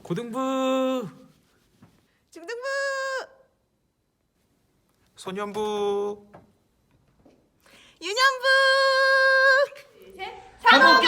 고등부, 중등부, 소년부, 유년부, 사모계!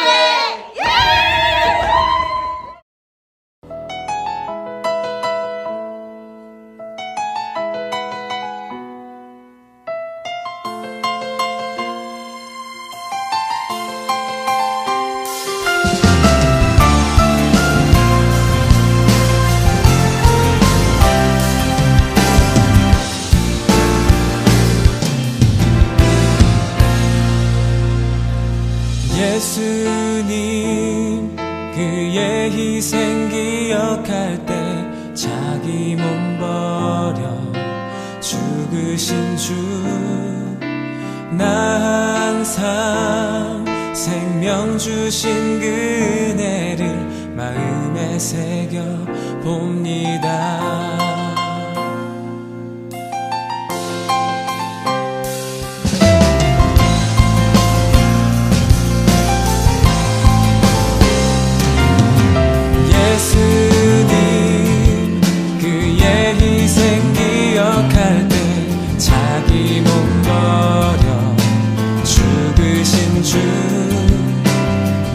예수님 그의 희생 기억할 때 자기 몸 버려 죽으신 주 나 항상 생명 주신 그 은혜를 마음에 새겨 봅니다. 예수님 그의 희생 기억할 때 자기 몸 버려 죽으신 주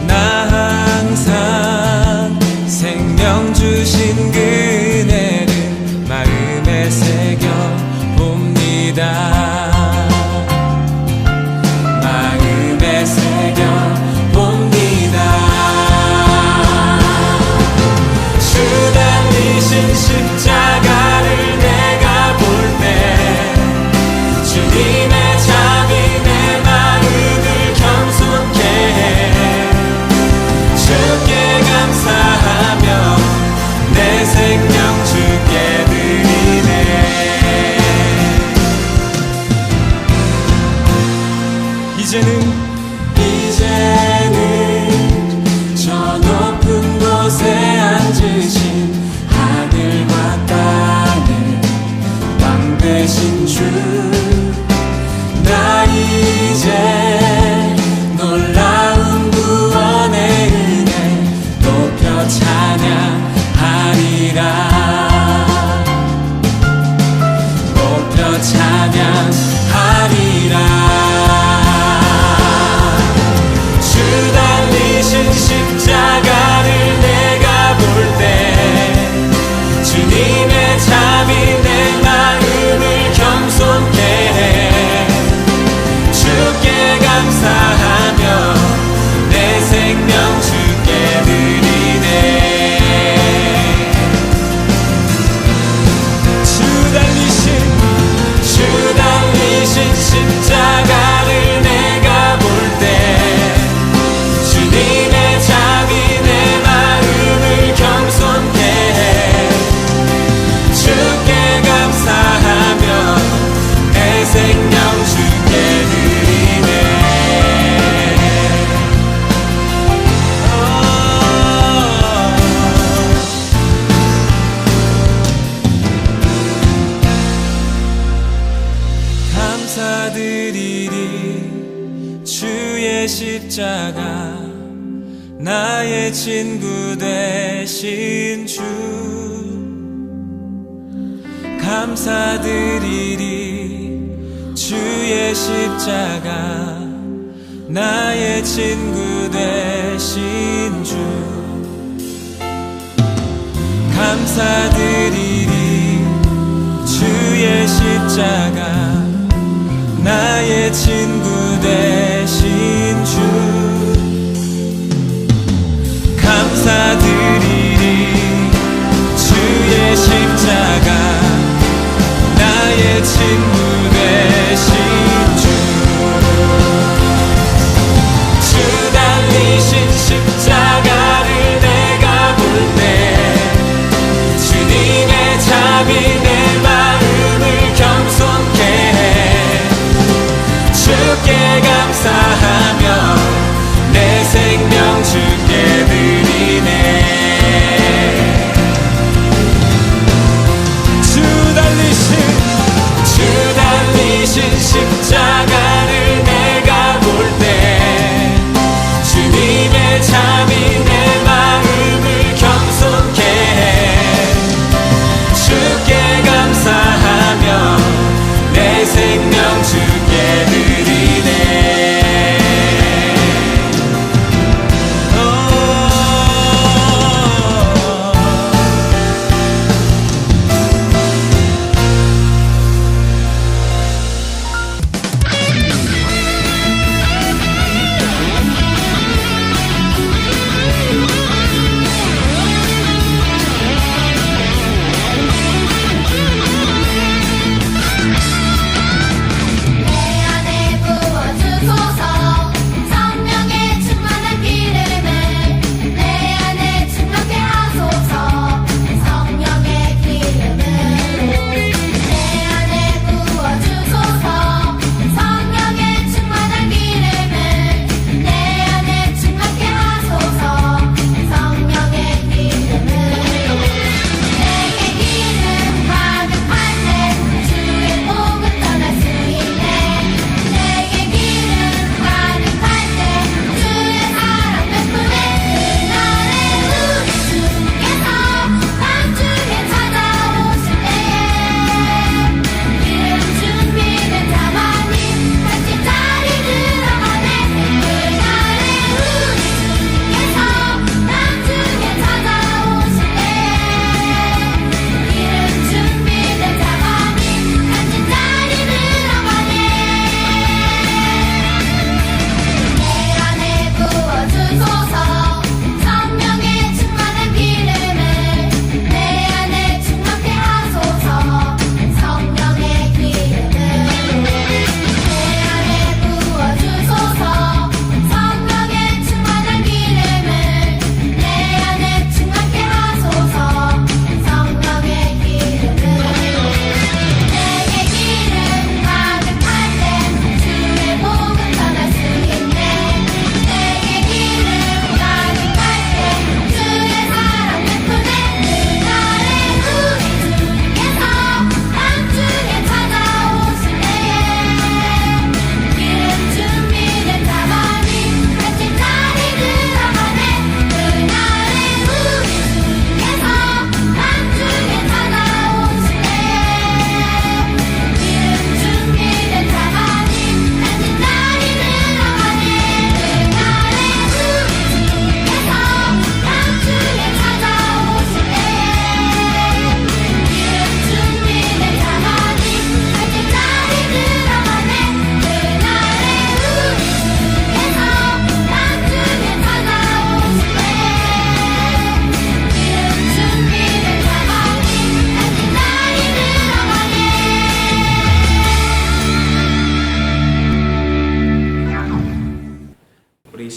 나 항상 생명 주신 그 은혜를 마음에 새겨 봅니다. 마음에 새겨 봅니다. 주 달리신 십자가를 내가 볼 때 주님의 잠이 내 마음을 겸손케 해 주께 감사하며 내 생명 주께 드리네. 이제는 저 높은 곳에 앉으신 하늘과 땅의 왕 되신 주 나 이제 놀라운 구원의 은혜 높여 찬양하리라. 높여 찬양하리라. 주 달리신 십자가를 내가 볼 때 주님의 잠이 내 마음을 겸손케 해 주께 감사하며 내 생명 주께 드리네. 주 달리신 십자가를 내가 볼 때 주님의 잠이 내 마음을 겸손케 해 주께 감사하며 내 생명 주께 드리네. 감사드리리 주의 십자가 나의 친구 되신 주 감사드리리 주의 십자가 나의 친구 되신 주 감사드리리 주의 십자가 나의 친구 되신 주 감사드리리 주의 십자가 나의 친구 되신 주 달리신 십자가를 내가 볼 때 주님의 잠이 내 마음을 겸손케 해 주께 감사하며 내 생명 주께 드리네. 주 달리신 십자가를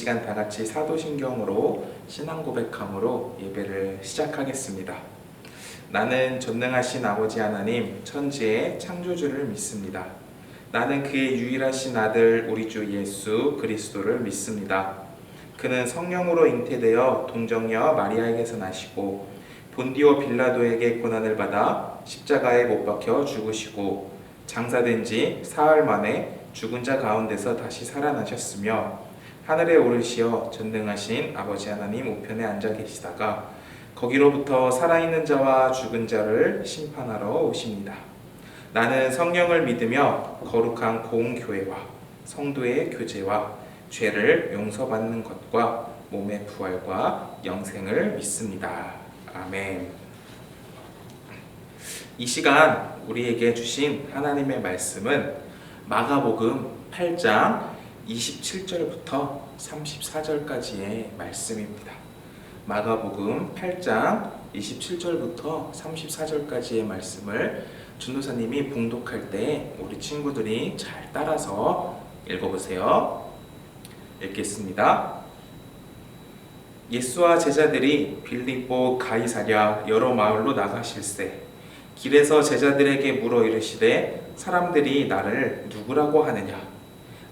시간 다 같이 사도신경으로 신앙 고백함으로 예배를 시작하겠습니다. 나는 전능하신 아버지 하나님 천지의 창조주를 믿습니다. 나는 그의 유일하신 아들 우리 주 예수 그리스도를 믿습니다. 그는 성령으로 잉태되어 동정녀 마리아에게서 나시고 본디오 빌라도에게 고난을 받아 십자가에 못 박혀 죽으시고 장사된 지 사흘 만에 죽은 자 가운데서 다시 살아나셨으며 하늘에 오르시어 전능하신 아버지 하나님 우편에 앉아 계시다가 거기로부터 살아있는 자와 죽은 자를 심판하러 오십니다. 나는 성령을 믿으며 거룩한 공교회와 성도의 교제와 죄를 용서받는 것과 몸의 부활과 영생을 믿습니다. 아멘. 이 시간 우리에게 주신 하나님의 말씀은 마가복음 8장 27절부터 34절까지의 말씀입니다. 마가복음 8장 27절부터 34절까지의 말씀을 전도사님이 봉독할 때 우리 친구들이 잘 따라서 읽어보세요. 읽겠습니다. 예수와 제자들이 빌립보 가이사랴 여러 마을로 나가실세 길에서 제자들에게 물어 이르시되 사람들이 나를 누구라고 하느냐.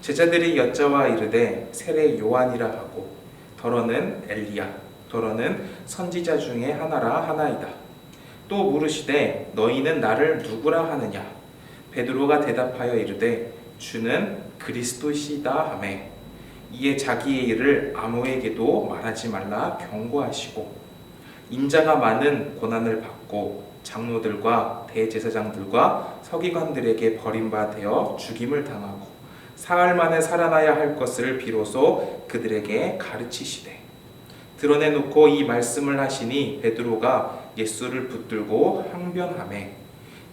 제자들이 여짜와 이르되 세례 요한이라 하고 더러는 엘리야 더러는 선지자 중에 하나라 하나이다. 또 물으시되 너희는 나를 누구라 하느냐. 베드로가 대답하여 이르되 주는 그리스도시다 하매 이에 자기의 일을 아무에게도 말하지 말라 경고하시고 인자가 많은 고난을 받고 장로들과 대제사장들과 서기관들에게 버림받아 죽임을 당하고 사흘 만에 살아나야 할 것을 비로소 그들에게 가르치시되 드러내놓고 이 말씀을 하시니 베드로가 예수를 붙들고 항변하매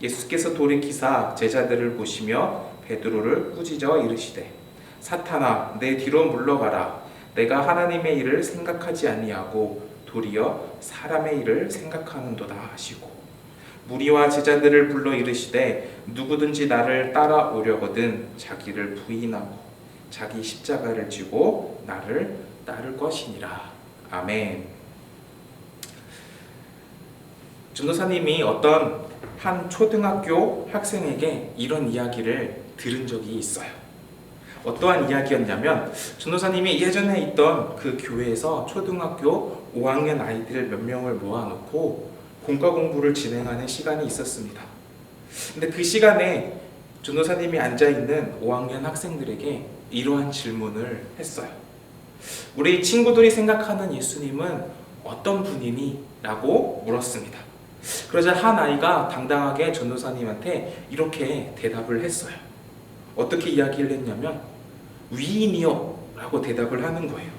예수께서 돌이키사 제자들을 보시며 베드로를 꾸짖어 이르시되 사탄아 내 뒤로 물러가라. 내가 하나님의 일을 생각하지 아니하고 도리어 사람의 일을 생각하는도다 하시고 무리와 제자들을 불러 이르시되 누구든지 나를 따라오려거든 자기를 부인하고 자기 십자가를 지고 나를 따를 것이니라. 아멘. 전도사님이 어떤 한 초등학교 학생에게 이런 이야기를 들은 적이 있어요. 어떠한 이야기였냐면 전도사님이 예전에 있던 그 교회에서 초등학교 5학년 아이들 몇 명을 모아놓고 공과 공부를 진행하는 시간이 있었습니다. 근데 그 시간에 전도사님이 앉아있는 5학년 학생들에게 이러한 질문을 했어요. 우리 친구들이 생각하는 예수님은 어떤 분이니? 라고 물었습니다. 그러자 한 아이가 당당하게 전도사님한테 이렇게 대답을 했어요. 어떻게 이야기를 했냐면 위인이요 라고 대답을 하는 거예요.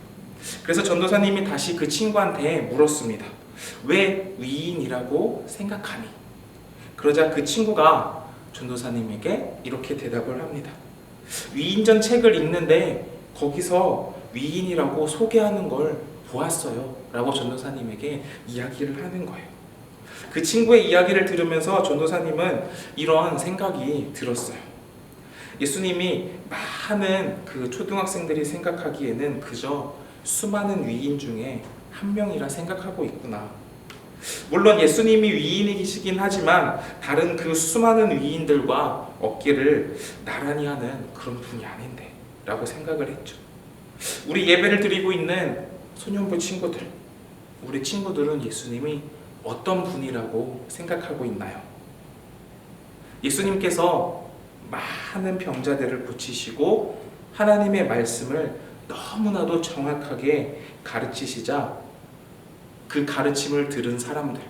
그래서 전도사님이 다시 그 친구한테 물었습니다. 왜 위인이라고 생각하니? 그러자 그 친구가 전도사님에게 이렇게 대답을 합니다. 위인전 책을 읽는데 거기서 위인이라고 소개하는 걸 보았어요 라고 전도사님에게 이야기를 하는 거예요. 그 친구의 이야기를 들으면서 전도사님은 이런 생각이 들었어요. 예수님이 많은 그 초등학생들이 생각하기에는 그저 수많은 위인 중에 한 명이라 생각하고 있구나. 물론 예수님이 위인이시긴 하지만 다른 그 수많은 위인들과 어깨를 나란히 하는 그런 분이 아닌데 라고 생각을 했죠. 우리 예배를 드리고 있는 소년부 친구들, 우리 친구들은 예수님이 어떤 분이라고 생각하고 있나요? 예수님께서 많은 병자들을 고치시고 하나님의 말씀을 너무나도 정확하게 가르치시자 그 가르침을 들은 사람들,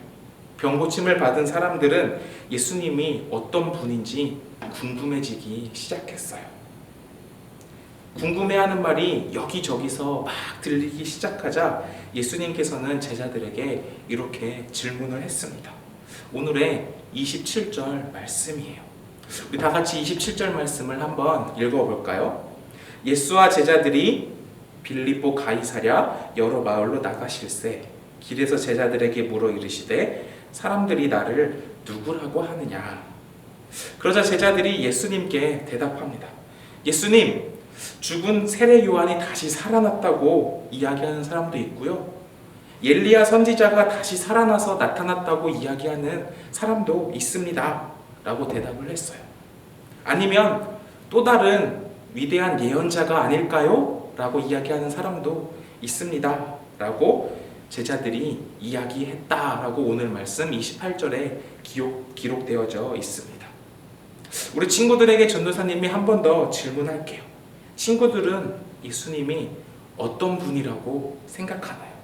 병 고침을 받은 사람들은 예수님이 어떤 분인지 궁금해지기 시작했어요. 궁금해하는 말이 여기저기서 막 들리기 시작하자 예수님께서는 제자들에게 이렇게 질문을 했습니다. 오늘의 27절 말씀이에요. 우리 다 같이 27절 말씀을 한번 읽어볼까요? 예수와 제자들이 빌립보 가이사랴 여러 마을로 나가실세 길에서 제자들에게 물어 이르시되 사람들이 나를 누구라고 하느냐. 그러자 제자들이 예수님께 대답합니다. 예수님, 죽은 세례 요한이 다시 살아났다고 이야기하는 사람도 있고요. 엘리야 선지자가 다시 살아나서 나타났다고 이야기하는 사람도 있습니다. 라고 대답을 했어요. 아니면 또 다른 위대한 예언자가 아닐까요? 라고 이야기하는 사람도 있습니다. 라고 제자들이 이야기했다라고 오늘 말씀 28절에 기록되어져 있습니다. 우리 친구들에게 전도사님이 한 번 더 질문할게요. 친구들은 예수님이 어떤 분이라고 생각하나요?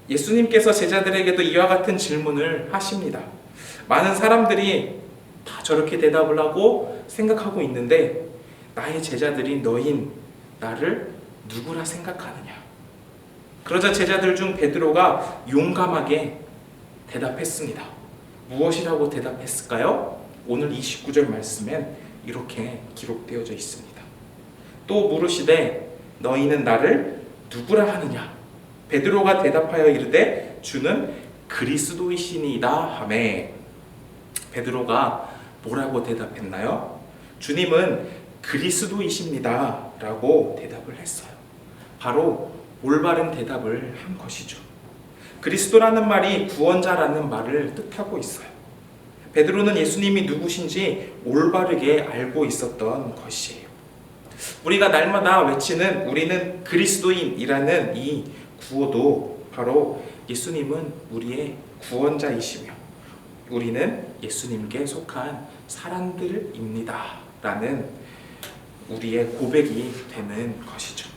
예수님께서 제자들에게도 이와 같은 질문을 하십니다. 많은 사람들이 다 저렇게 대답을 하고 생각하고 있는데 나의 제자들인 너인 나를 누구라 생각하느냐? 그러자 제자들 중 베드로가 용감하게 대답했습니다. 무엇이라고 대답했을까요? 오늘 29절 말씀엔 이렇게 기록되어져 있습니다. 또 물으시되 너희는 나를 누구라 하느냐? 베드로가 대답하여 이르되 주는 그리스도이시니이다 하매. 베드로가 뭐라고 대답했나요? 주님은 그리스도이십니다 라고 대답을 했어요. 바로 올바른 대답을 한 것이죠. 그리스도라는 말이 구원자라는 말을 뜻하고 있어요. 베드로는 예수님이 누구신지 올바르게 알고 있었던 것이에요. 우리가 날마다 외치는 우리는 그리스도인이라는 이 구호도 바로 예수님은 우리의 구원자이시며 우리는 예수님께 속한 사람들입니다 라는 우리의 고백이 되는 것이죠.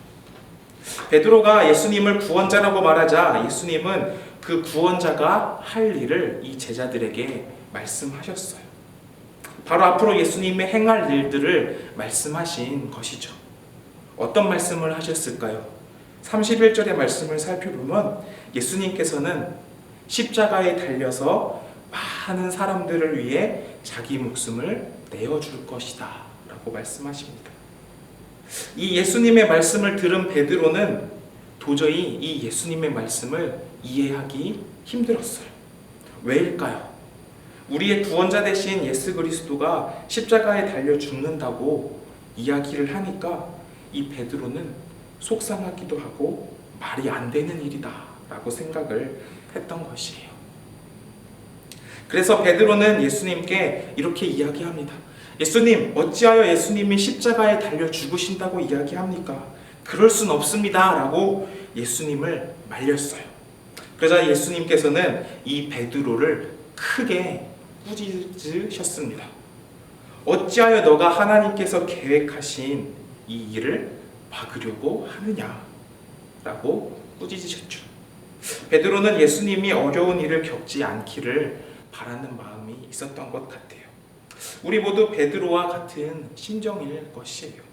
베드로가 예수님을 구원자라고 말하자 예수님은 그 구원자가 할 일을 이 제자들에게 말씀하셨어요. 바로 앞으로 예수님이 행할 일들을 말씀하신 것이죠. 어떤 말씀을 하셨을까요? 31절의 말씀을 살펴보면 예수님께서는 십자가에 달려서 많은 사람들을 위해 자기 목숨을 내어줄 것이다 라고 말씀하십니다. 이 예수님의 말씀을 들은 베드로는 도저히 이 예수님의 말씀을 이해하기 힘들었어요. 왜일까요? 우리의 구원자 되신 예수 그리스도가 십자가에 달려 죽는다고 이야기를 하니까 이 베드로는 속상하기도 하고 말이 안 되는 일이다 라고 생각을 했던 것이에요. 그래서 베드로는 예수님께 이렇게 이야기합니다. 예수님, 어찌하여 예수님이 십자가에 달려 죽으신다고 이야기합니까? 그럴 순 없습니다 라고 예수님을 말렸어요. 그러자 예수님께서는 이 베드로를 크게 꾸짖으셨습니다. 어찌하여 너가 하나님께서 계획하신 이 일을 막으려고 하느냐 라고 꾸짖으셨죠. 베드로는 예수님이 어려운 일을 겪지 않기를 바라는 마음이 있었던 것 같아요. 우리 모두 베드로와 같은 심정일 것이에요.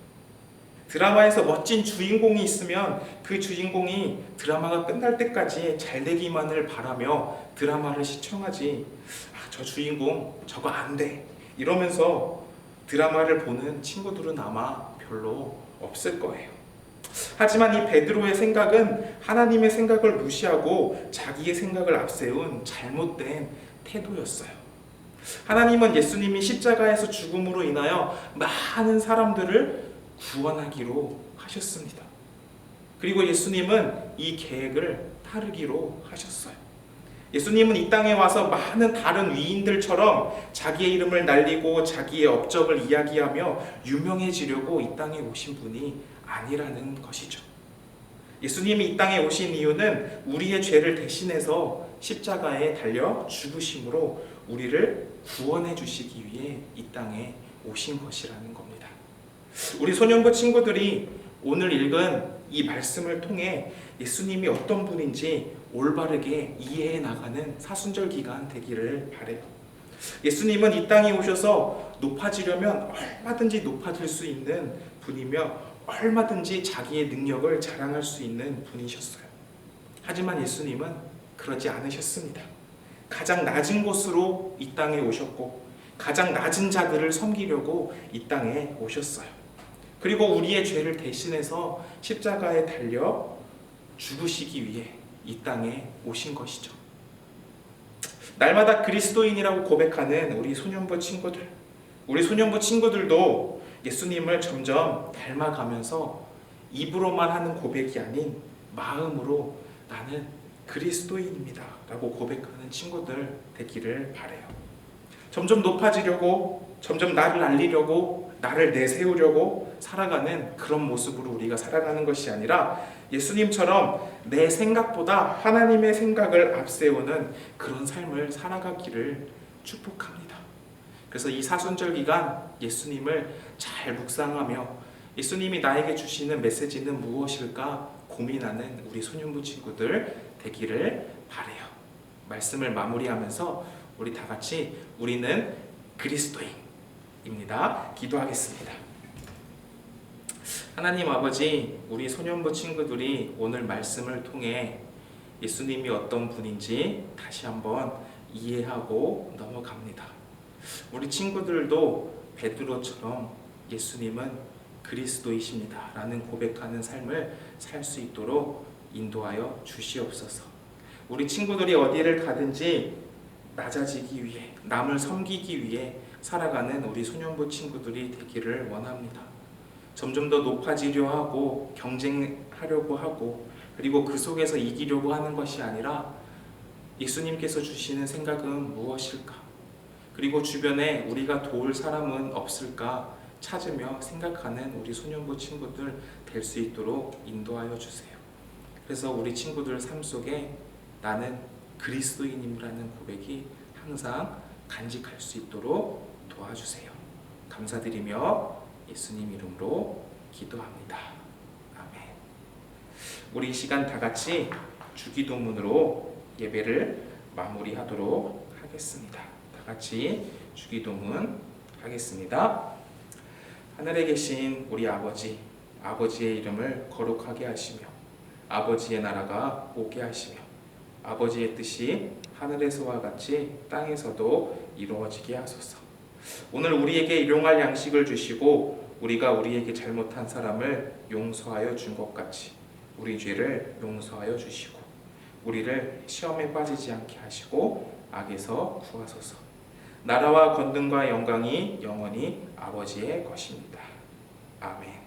드라마에서 멋진 주인공이 있으면 그 주인공이 드라마가 끝날 때까지 잘 되기만을 바라며 드라마를 시청하지, 저 주인공 저거 안 돼 이러면서 드라마를 보는 친구들은 아마 별로 없을 거예요. 하지만 이 베드로의 생각은 하나님의 생각을 무시하고 자기의 생각을 앞세운 잘못된 태도였어요. 하나님은 예수님이 십자가에서 죽음으로 인하여 많은 사람들을 구원하기로 하셨습니다. 그리고 예수님은 이 계획을 따르기로 하셨어요. 예수님은 이 땅에 와서 많은 다른 위인들처럼 자기의 이름을 날리고 자기의 업적을 이야기하며 유명해지려고 이 땅에 오신 분이 아니라는 것이죠. 예수님이 이 땅에 오신 이유는 우리의 죄를 대신해서 십자가에 달려 죽으심으로 우리를 구원해 주시기 위해 이 땅에 오신 것이라는 겁니다. 우리 소년부 친구들이 오늘 읽은 이 말씀을 통해 예수님이 어떤 분인지 올바르게 이해해 나가는 사순절 기간 되기를 바라요. 예수님은 이 땅에 오셔서 높아지려면 얼마든지 높아질 수 있는 분이며 얼마든지 자기의 능력을 자랑할 수 있는 분이셨어요. 하지만 예수님은 그러지 않으셨습니다. 가장 낮은 곳으로 이 땅에 오셨고 가장 낮은 자들을 섬기려고 이 땅에 오셨어요. 그리고 우리의 죄를 대신해서 십자가에 달려 죽으시기 위해 이 땅에 오신 것이죠. 날마다 그리스도인이라고 고백하는 우리 소년부 친구들, 우리 소년부 친구들도 예수님을 점점 닮아가면서 입으로만 하는 고백이 아닌 마음으로 나는 그리스도인입니다 라고 고백하는 친구들 되기를 바라요. 점점 높아지려고, 점점 나를 알리려고, 나를 내세우려고 살아가는 그런 모습으로 우리가 살아가는 것이 아니라 예수님처럼 내 생각보다 하나님의 생각을 앞세우는 그런 삶을 살아가기를 축복합니다. 그래서 이 사순절 기간 예수님을 잘 묵상하며 예수님이 나에게 주시는 메시지는 무엇일까 고민하는 우리 소년부 친구들 되기를 바라요. 말씀을 마무리하면서 우리 다 같이 우리는 그리스도인입니다. 기도하겠습니다. 하나님 아버지, 우리 소년부 친구들이 오늘 말씀을 통해 예수님이 어떤 분인지 다시 한번 이해하고 넘어갑니다. 우리 친구들도 베드로처럼 예수님은 그리스도이십니다 라는 고백하는 삶을 살 수 있도록 인도하여 주시옵소서. 우리 친구들이 어디를 가든지 낮아지기 위해, 남을 섬기기 위해 살아가는 우리 소년부 친구들이 되기를 원합니다. 점점 더 높아지려 하고 경쟁하려고 하고 그리고 그 속에서 이기려고 하는 것이 아니라 예수님께서 주시는 생각은 무엇일까? 그리고 주변에 우리가 도울 사람은 없을까 찾으며 생각하는 우리 소년부 친구들 될 수 있도록 인도하여 주세요. 그래서 우리 친구들 삶 속에 나는 그리스도인이라는 고백이 항상 간직할 수 있도록 도와주세요. 감사드리며 예수님 이름으로 기도합니다. 아멘. 우리 이 시간 다 같이 주기도문으로 예배를 마무리하도록 하겠습니다. 다 같이 주기도문 하겠습니다. 하늘에 계신 우리 아버지, 아버지의 이름을 거룩하게 하시며 아버지의 나라가 오게 하시며 아버지의 뜻이 하늘에서와 같이 땅에서도 이루어지게 하소서. 오늘 우리에게 일용할 양식을 주시고 우리가 우리에게 잘못한 사람을 용서하여 준 것 같이 우리 죄를 용서하여 주시고 우리를 시험에 빠지지 않게 하시고 악에서 구하소서. 나라와 권능과 영광이 영원히 아버지의 것입니다. 아멘.